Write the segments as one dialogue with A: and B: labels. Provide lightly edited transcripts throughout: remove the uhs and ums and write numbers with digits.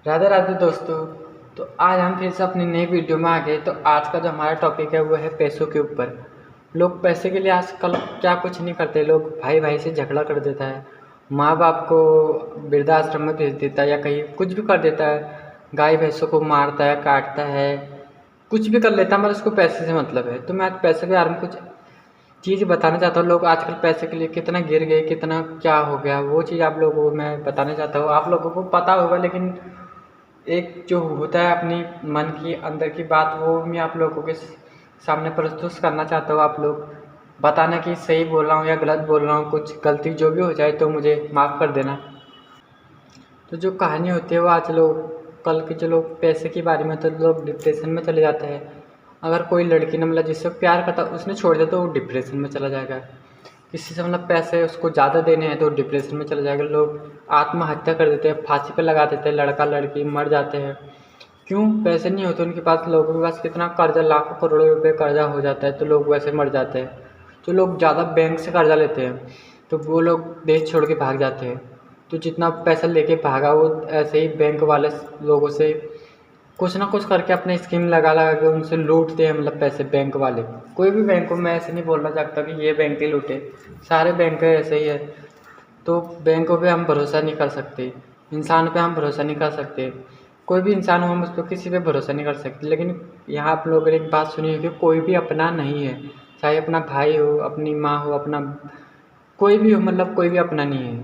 A: राधे राधे दोस्तों। तो आज हम फिर से अपनी नई वीडियो में आ गए। तो आज का जो हमारा टॉपिक है वो है पैसों के ऊपर। लोग पैसे के लिए आजकल क्या कुछ नहीं करते। लोग भाई भाई से झगड़ा कर देता है, माँ बाप को वृद्धाश्रम में भेज देता है या कहीं कुछ भी कर देता है, गाय भैंसों को मारता है, काटता है, कुछ भी कर लेता है, मगर उसको पैसे से मतलब है। तो मैं आज पैसे के बारे में कुछ चीज़ बताना चाहता हूँ। लोग आजकल पैसे के लिए कितना गिर गए, कितना क्या हो गया, वो चीज़ आप लोगों को मैं बताना चाहता हूँ। आप लोगों को पता होगा, लेकिन एक जो होता है अपनी मन की अंदर की बात, वो मैं आप लोगों के सामने प्रस्तुत करना चाहता हूँ। आप लोग बताना कि सही बोल रहा हूँ या गलत बोल रहा हूँ। कुछ गलती जो भी हो जाए तो मुझे माफ़ कर देना। तो जो कहानी होती है वो आज लोग कल के जो लोग पैसे के बारे में, तो लोग डिप्रेशन में चले जाते हैं। अगर कोई लड़की ने मतलब जिससे प्यार करता उसने छोड़ दिया तो वो डिप्रेशन में चला जाएगा। किसी से मतलब पैसे उसको ज़्यादा देने हैं तो डिप्रेशन में चला जाएगा। लोग आत्महत्या कर देते हैं, फांसी पर लगा देते हैं, लड़का लड़की मर जाते हैं। क्यों? पैसे नहीं होते उनके पास। लोगों के पास कितना कर्जा, लाखों करोड़ों रुपए कर्जा हो जाता है तो लोग वैसे मर जाते हैं। तो लोग ज़्यादा बैंक से कर्जा लेते हैं तो वो लोग देश छोड़ के भाग जाते हैं। तो जितना पैसा लेके भागा वो ऐसे ही बैंक वाले लोगों से कुछ ना कुछ करके अपने स्कीम लगा लगा के उनसे लूटते हैं, मतलब पैसे बैंक वाले। कोई भी बैंक को मैं ऐसे नहीं बोलना चाहता कि ये बैंक ही लूटे, सारे बैंक ऐसे ही है। तो बैंकों पे हम भरोसा नहीं कर सकते, इंसान पे हम भरोसा नहीं कर सकते। कोई भी इंसान हो हम उस पर किसी पे भरोसा नहीं कर सकते। लेकिन यहाँ आप लोगों ने एक बात सुनी है कि कोई भी अपना नहीं है, चाहे अपना भाई हो, अपनी माँ हो, अपना कोई भी हो, मतलब कोई भी अपना नहीं है।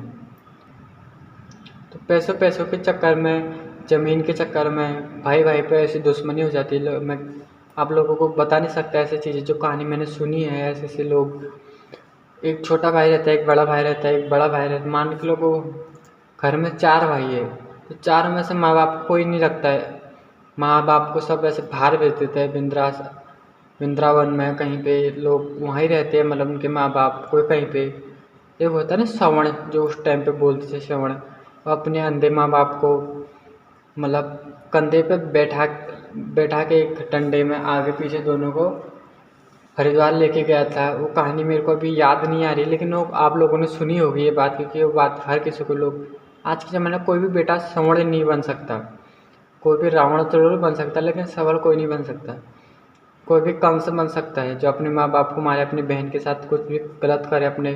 A: तो पैसों पैसों के चक्कर में, ज़मीन के चक्कर में भाई भाई पे ऐसी दुश्मनी हो जाती है। मैं आप लोगों को बता नहीं सकता ऐसी चीज़ें जो कहानी मैंने सुनी है। ऐसे ऐसे लोग, एक छोटा भाई रहता है, एक बड़ा भाई रहता है, एक बड़ा भाई रहता है। मान के लोगों घर में 4 भाई है तो 4 में से माँ बाप को कोई नहीं रखता है। माँ बाप को सब ऐसे बाहर भेज देते हैं, वृंदावन में कहीं पे लोग वहीं रहते हैं। मतलब उनके माँ बाप कोई कहीं पे, एक होता है ना श्रवण, जो उस टाइम पे बोलते थे श्रवण, वो अपने अंधे माँ बाप को मतलब कंधे पे बैठा बैठा के एक डंडे में आगे पीछे दोनों को हरिद्वार लेके गया था। वो कहानी मेरे को अभी याद नहीं आ रही, लेकिन वो आप लोगों ने सुनी होगी ये बात, क्योंकि वो बात हर किसी को लोग आज के ज़माने में कोई भी बेटा श्रवण नहीं बन सकता। कोई भी रावण जरूर बन सकता है लेकिन सबल कोई नहीं बन सकता। कोई भी कंस बन सकता है जो अपने माँ बाप को मारे, अपनी बहन के साथ कुछ भी गलत करे, अपने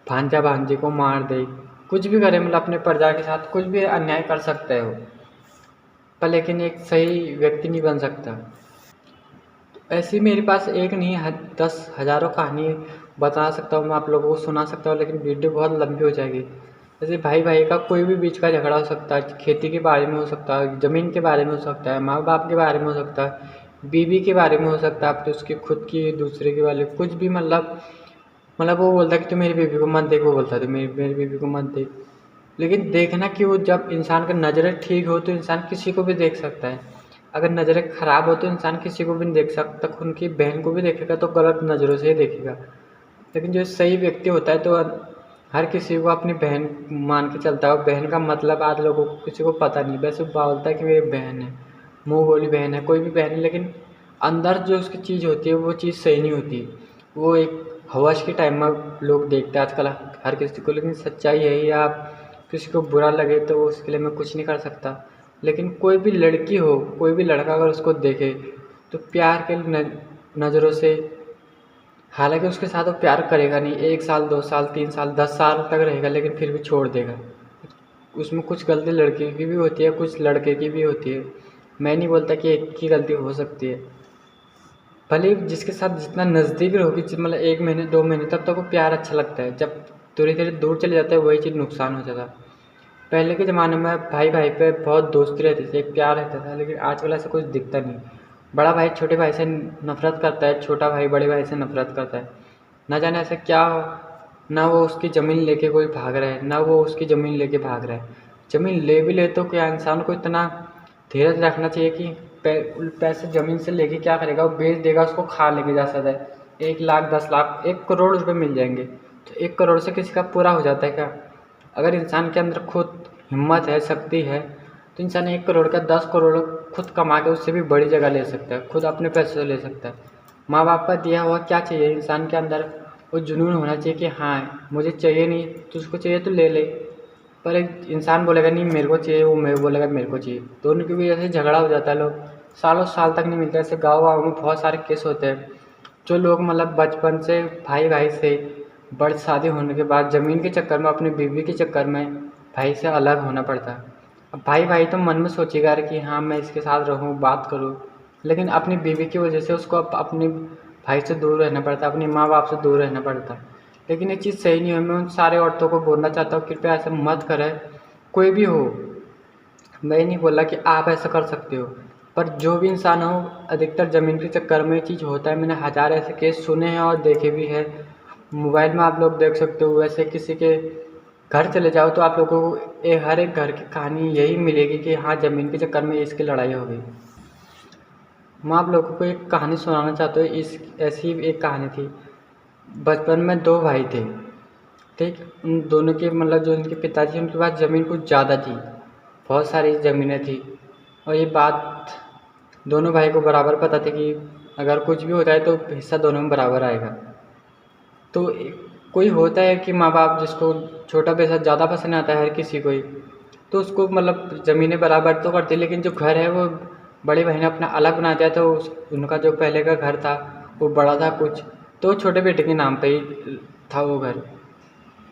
A: भांजा भांजी को मार दे, कुछ भी करे, मतलब अपने प्रजा के साथ कुछ भी अन्याय कर सकता है वो, पर लेकिन एक सही व्यक्ति नहीं बन सकता। ऐसी मेरे पास एक नहीं है, 10 हज़ारों कहानी बता सकता हूँ, मैं आप लोगों को सुना सकता हूँ, लेकिन वीडियो बहुत लंबी हो जाएगी। जैसे भाई भाई का कोई भी बीच का झगड़ा हो सकता है, खेती के बारे में हो सकता है, ज़मीन के बारे में हो सकता है, माँ बाप के बारे में हो सकता है, बीवी के बारे में हो सकता है, आप तो उसकी खुद की, दूसरे के वाले, कुछ भी। मतलब वो बोलता है कि तू मेरी बीवी को मत देख, वो बोलता है तो मेरी बीवी को मत देख। लेकिन देखना कि वो जब इंसान की नज़रें ठीक हो तो इंसान किसी को भी देख सकता है। अगर नज़रें ख़राब हो तो इंसान किसी को भी नहीं देख सकता, उनकी बहन को भी देखेगा तो गलत नज़रों से ही देखेगा। लेकिन जो सही व्यक्ति होता है तो हर किसी को अपनी बहन मान के चलता है। और बहन का मतलब आज लोगों को किसी को पता नहीं, बस वो बोलता है कि मेरी बहन है, मुँह बोली बहन है, कोई भी बहन है, लेकिन अंदर जो उसकी चीज़ होती है वो चीज़ सही नहीं होती। वो एक हवस के टाइम में लोग देखते हैं आजकल हर किसी को, लेकिन सच्चाई यही है। आप किसी को बुरा लगे तो उसके लिए मैं कुछ नहीं कर सकता। लेकिन कोई भी लड़की हो, कोई भी लड़का अगर उसको देखे तो प्यार के नज़रों से, हालांकि उसके साथ वो प्यार करेगा नहीं, 1 साल 2 साल 3 साल 10 साल तक रहेगा, लेकिन फिर भी छोड़ देगा। उसमें कुछ गलती लड़के की भी होती है, कुछ लड़के की भी होती है। मैं नहीं बोलता कि एक की गलती हो सकती है। भले ही जिसके साथ जितना नज़दीक रहोगी, मतलब 1 महीने 2 महीने, तब तक वो प्यार अच्छा लगता है। जब धीरे धीरे दूर चले जाता है वही चीज़ नुकसान हो जाता है। पहले के ज़माने में भाई भाई पे बहुत दोस्ती रहती थी, एक प्यार रहता था, लेकिन आजकल ऐसा कुछ दिखता नहीं। बड़ा भाई छोटे भाई से नफरत करता है, छोटा भाई बड़े भाई से नफरत करता है। ना जाने ऐसा क्या हो, ना वो उसकी ज़मीन लेके कोई भाग रहा है, ना वो उसकी ज़मीन लेके भाग रहा है। ज़मीन ले भी ले तो क्या, इंसान को इतना धीरज रखना चाहिए कि पैसे ज़मीन से लेके क्या करेगा, वो बेच देगा, उसको खा लेके जा सकता है। 1 लाख 10 लाख 1 करोड़ रुपए मिल जाएंगे तो 1 करोड़ से किसी का पूरा हो जाता है क्या? अगर इंसान के अंदर खुद हिम्मत है, शक्ति है, तो इंसान 1 करोड़ का 10 करोड़ खुद कमा के उससे भी बड़ी जगह ले सकता है, खुद अपने पैसे से ले सकता है। माँ बाप का दिया हुआ क्या चाहिए, इंसान के अंदर वो जुनून होना चाहिए कि हाँ मुझे चाहिए, नहीं तुझको चाहिए तो ले ले। पर एक इंसान बोलेगा नहीं मेरे को चाहिए, वो मेरे बोलेगा मेरे को चाहिए, दोनों की वजह से झगड़ा हो जाता है। लोग सालों साल तक नहीं मिलते। ऐसे गाँव में बहुत सारे केस होते हैं, जो लोग मतलब बचपन से भाई भाई से बड़ शादी होने के बाद ज़मीन के चक्कर में, अपनी बीवी के चक्कर में भाई से अलग होना पड़ता है। अब भाई भाई तो मन में सोचेगा कि हाँ मैं इसके साथ रहूँ, बात करूँ, लेकिन अपनी बीवी की वजह से उसको अपने भाई से दूर रहना पड़ता है, अपने माँ बाप से दूर रहना पड़ता है। लेकिन ये चीज़ सही नहीं है। मैं उन सारे औरतों को बोलना चाहता हूँ, कृपया ऐसा मत करें। कोई भी हो, मैं ये नहीं बोला कि आप ऐसा कर सकते हो, पर जो भी इंसान हो, अधिकतर ज़मीन के चक्कर में ये चीज़ होता है। मैंने हज़ार ऐसे केस सुने हैं और देखे भी हैं। मोबाइल में आप लोग देख सकते हो। वैसे किसी के घर चले जाओ तो आप लोगों को हर एक घर की कहानी यही मिलेगी कि हाँ ज़मीन के चक्कर में इसकी लड़ाई हो गई। मैं आप लोगों को एक कहानी सुनाना चाहता हूँ। इस ऐसी एक कहानी थी। बचपन में दो भाई थे, ठीक। उन दोनों के मतलब जो उनके पिताजी, उनके पास ज़मीन कुछ ज़्यादा थी, बहुत सारी ज़मीनें थी। और ये बात दोनों भाई को बराबर पता थी कि अगर कुछ भी होता है तो हिस्सा दोनों में बराबर आएगा। तो कोई होता है कि माँ बाप जिसको छोटा पैसा ज़्यादा पसंद आता है, हर किसी को ही, तो उसको मतलब ज़मीनें बराबर तो करती, लेकिन जो घर है वो बड़ी बहन ने अपना अलग बना दिया। तो उनका जो पहले का घर था वो बड़ा था कुछ, तो छोटे बेटे के नाम पे ही था वो घर।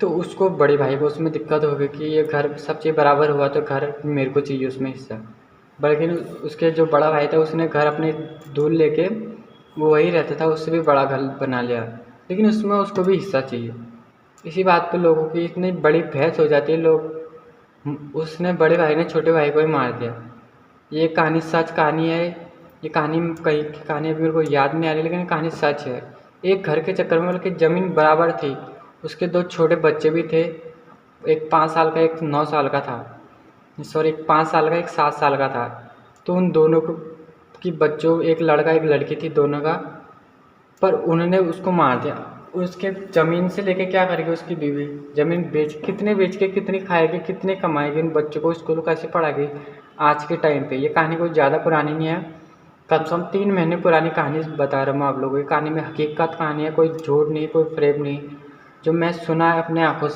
A: तो उसको, बड़े भाई को, उसमें दिक्कत हो गई कि ये घर सब चीज़ बराबर हुआ तो घर मेरे को चाहिए उसमें हिस्सा। लेकिन उसके जो बड़ा भाई था उसने घर अपने दूर लेके, वो वही रहता था, उससे भी बड़ा घर बना लिया, लेकिन उसमें उसको भी हिस्सा चाहिए। इसी बात पे लोगों की इतनी बड़ी बहस हो जाती है। लोग, उसने, बड़े भाई ने छोटे भाई को ही मार दिया। ये कहानी सच कहानी है। ये कहानी कहीं की कहानी अभी मेरे को याद नहीं आ रही, लेकिन कहानी सच है। एक घर के चक्कर में बल्कि ज़मीन बराबर थी, उसके दो छोटे बच्चे भी थे। एक 5 साल का, एक 9 साल का था। सॉरी, एक 5 साल का, एक 7 साल का था। तो उन दोनों को की बच्चों, एक लड़का एक लड़की थी दोनों का, पर उन्होंने उसको मार दिया। उसके ज़मीन से लेके क्या करेगी उसकी बीवी? ज़मीन बेच के कितनी खाएगी, कितने कमाएगी, उन बच्चों को स्कूल कैसे पढ़ाएगी आज के टाइम पे? ये कहानी कोई ज़्यादा पुरानी नहीं है, कम से कम 3 महीने पुरानी कहानी बता रहा हूँ मैं आप लोगों को। ये कहानी में हकीकत कहानी है, कोई झूठ नहीं, कोई फ्रेब नहीं। जो मैं सुना है अपने आँखों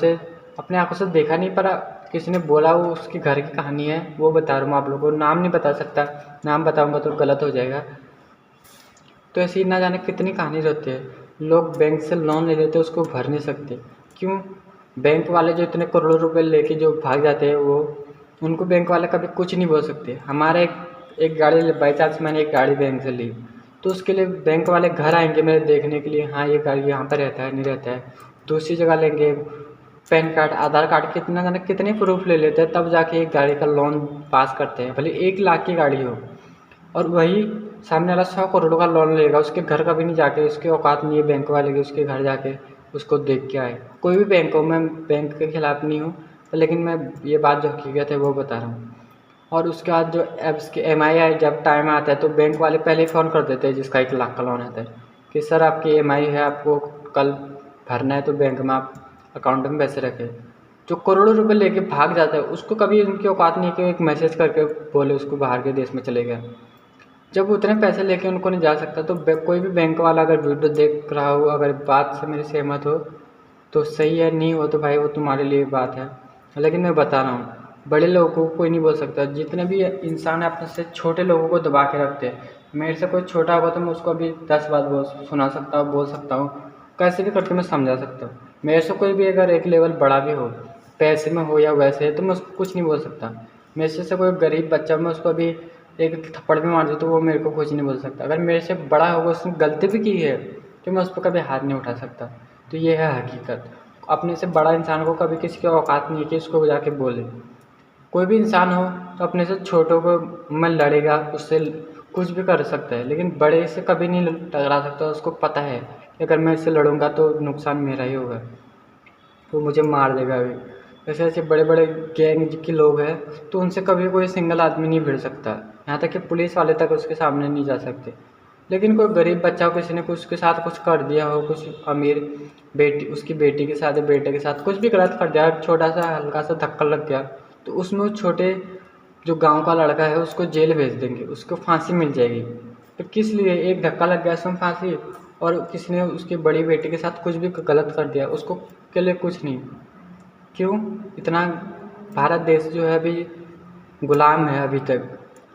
A: से देखा नहीं, पर किसी ने बोला, वो उसके घर की कहानी है, वो बता रहा हूँ मैं आप लोगों को। नाम नहीं बता सकता, नाम बताऊँगा तो गलत हो जाएगा। तो ऐसी ना जाने कितनी कहानी रहती है। लोग बैंक से लोन ले लेते, उसको भर नहीं सकते। क्यों? बैंक वाले जो इतने करोड़ों रुपए लेके जो भाग जाते हैं, वो, उनको बैंक वाले कभी कुछ नहीं बोल सकते। हमारे एक गाड़ी, बाई चांस मैंने एक गाड़ी बैंक से ली, तो उसके लिए बैंक वाले घर आएंगे मेरे देखने के लिए, हाँ ये गाड़ी यहाँ पर रहता है नहीं रहता है। दूसरी जगह लेंगे, पैन कार्ड, आधार कार्ड, कितना जाने कितने प्रूफ ले लेते हैं, तब जाके एक गाड़ी का लोन पास करते हैं, भले 1 लाख की गाड़ी हो। और वही सामने वाला 100 करोड़ का लोन लेगा, उसके घर का भी नहीं जाके, उसकी औकात नहीं है बैंक वाले की उसके घर जाके उसको देख के आए। कोई भी बैंक हो, मैं बैंक के खिलाफ़ नहीं हूँ, लेकिन मैं ये बात जो हकीकत है वो बता रहा हूँ। और उसके बाद जो ऐप्स के EMI है, जब टाइम आता है तो बैंक वाले पहले ही फ़ोन कर देते हैं, जिसका 1 लाख का लोन आता है, कि सर आपकी EMI है, आपको कल भरना है, तो बैंक में आप अकाउंट में पैसे रखें। जो करोड़ों रुपए लेके भाग जाता है, उसको कभी उनकी औकात नहीं है कि एक मैसेज करके बोले उसको बाहर के देश में चले गया। जब उतने पैसे लेके उनको नहीं जा सकता, तो कोई भी बैंक वाला अगर वीडियो देख रहा हो, अगर बात से मेरे सहमत हो तो सही है, नहीं हो तो भाई वो तुम्हारे लिए बात है। लेकिन मैं बता रहा हूँ, बड़े लोगों को कोई नहीं बोल सकता। जितने भी इंसान है अपने से छोटे लोगों को दबा के रखते हैं। मेरे से कोई छोटा होगा तो मैं उसको अभी 10 बात सुना सकता हूँ, बोल सकता हूँ, कैसे भी करके मैं समझा सकता हूँ। मेरे से कोई भी अगर एक लेवल बड़ा भी हो, पैसे में हो या वैसे, तो मैं उसको कुछ नहीं बोल सकता। मेरे से कोई गरीब बच्चा, मैं उसको अभी एक थप्पड़ भी मार दूँ तो वो मेरे को कुछ नहीं बोल सकता। अगर मेरे से बड़ा होगा, उसने गलती भी की है, तो मैं उस पर कभी हाथ नहीं उठा सकता। तो ये है हकीकत। अपने से बड़ा इंसान को कभी किसी की औकात नहीं है कि उसको जाके बोले। कोई भी इंसान हो तो अपने से छोटों को में लड़ेगा, उससे कुछ भी कर सकता है, लेकिन बड़े से कभी नहीं टकरा सकता। उसको पता है कि अगर मैं इससे लड़ूंगा तो नुकसान मेरा ही होगा, वो मुझे मार देगा अभी। ऐसे ऐसे बड़े बड़े गैंग के लोग हैं, तो उनसे कभी कोई सिंगल आदमी नहीं भिड़ सकता। यहाँ तक कि पुलिस वाले तक उसके सामने नहीं जा सकते। लेकिन कोई गरीब बच्चा हो, किसी ने कुछ उसके साथ कुछ कर दिया हो, कुछ अमीर बेटी, उसकी बेटी के साथ या बेटे के साथ कुछ भी गलत कर दिया, छोटा सा हल्का सा धक्का लग गया, तो उसमें उस छोटे जो गांव का लड़का है उसको जेल भेज देंगे, उसको फांसी मिल जाएगी। तो किस लिए? एक धक्का लग गया उसमें फांसी, और किसी ने उसकी बड़ी बेटी के साथ कुछ भी गलत कर दिया, उसको के लिए कुछ नहीं। क्यों? इतना भारत देश जो है अभी गुलाम है। अभी तक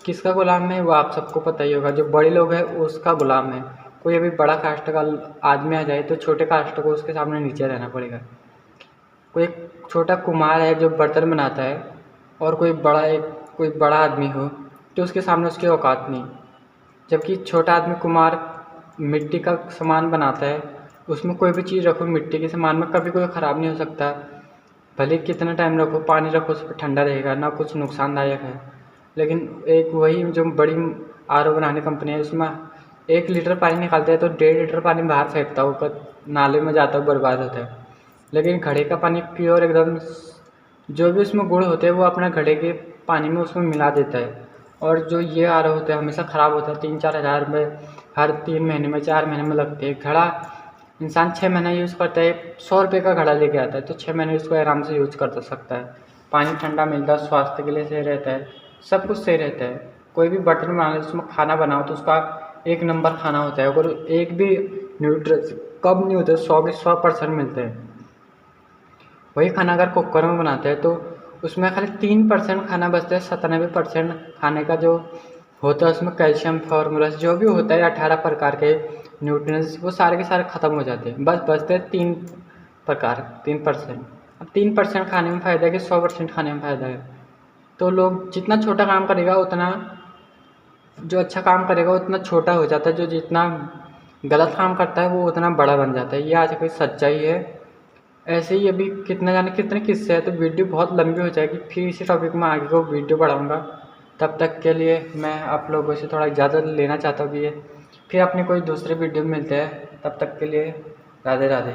A: किसका गुलाम है वो आप सबको पता ही होगा। जो बड़े लोग हैं उसका गुलाम है। कोई अभी बड़ा कास्ट का आदमी आ जाए तो छोटे कास्ट को उसके सामने नीचे रहना पड़ेगा। कोई एक छोटा कुम्हार है जो बर्तन बनाता है और कोई बड़ा आदमी हो तो उसके सामने उसकी औकात नहीं। जबकि छोटा आदमी कुम्हार मिट्टी का सामान बनाता है, उसमें कोई भी चीज़ रखो मिट्टी के सामान में कभी कोई ख़राब नहीं हो सकता। भले कितना टाइम रखो, पानी रखो, उस पर ठंडा रहेगा, ना कुछ नुकसानदायक है। लेकिन एक वही जो बड़ी आर ओ बनाने कंपनी है उसमें 1 लीटर पानी निकालता है तो 1.5 लीटर पानी बाहर फेंकता है, ऊपर नाले में जाता है, बर्बाद होता है। लेकिन घड़े का पानी प्योर एकदम, जो भी उसमें गुण होते हैं वो अपना घड़े के पानी में उसमें मिला देता है। और जो ये आर ओ होते हैं हमेशा ख़राब होता है, 3-4 हज़ार में हर 3 महीने में 4 महीने में लगते हैं। घड़ा इंसान 6 महीना यूज़ करता है, 100 रुपये का घड़ा लेके आता है तो 6 महीने उसको आराम से यूज़ कर सकता है। पानी ठंडा मिलता है, स्वास्थ्य के लिए सही रहता है, सब कुछ सही रहता है। कोई भी बर्तन बनाना उसमें खाना बनाओ तो उसका 1 नंबर खाना होता है। अगर एक भी न्यूट्रिएंट्स कम नहीं होते, 100 के 100% मिलते हैं। वही खाना अगर कुकर में बनाते हैं तो उसमें खाली 3% खाना बचता है। 97% खाने का जो होता है उसमें कैल्शियम, फार्मूलास जो भी होता है 18 प्रकार के न्यूट्रिएंट्स वो सारे के सारे ख़त्म हो जाते हैं। बस बचते हैं 3%। अब 3% खाने में फ़ायदा है कि 100% खाने में फ़ायदा है। तो लोग जितना छोटा काम करेगा उतना, जो अच्छा काम करेगा उतना छोटा हो जाता है, जो जितना गलत काम करता है वो उतना बड़ा बन जाता है। ये आज की सच्चाई है। ऐसे ही अभी कितना जाने कितने किस्से हैं, तो वीडियो बहुत लंबी हो जाएगी। फिर इसी टॉपिक में आगे को वीडियो बढ़ाऊँगा। तब तक के लिए मैं आप लोगों से थोड़ा इजाज़त लेना चाहता हूँ कि फिर अपनी कोई दूसरे वीडियो में मिलते हैं। तब तक के लिए राधे राधे।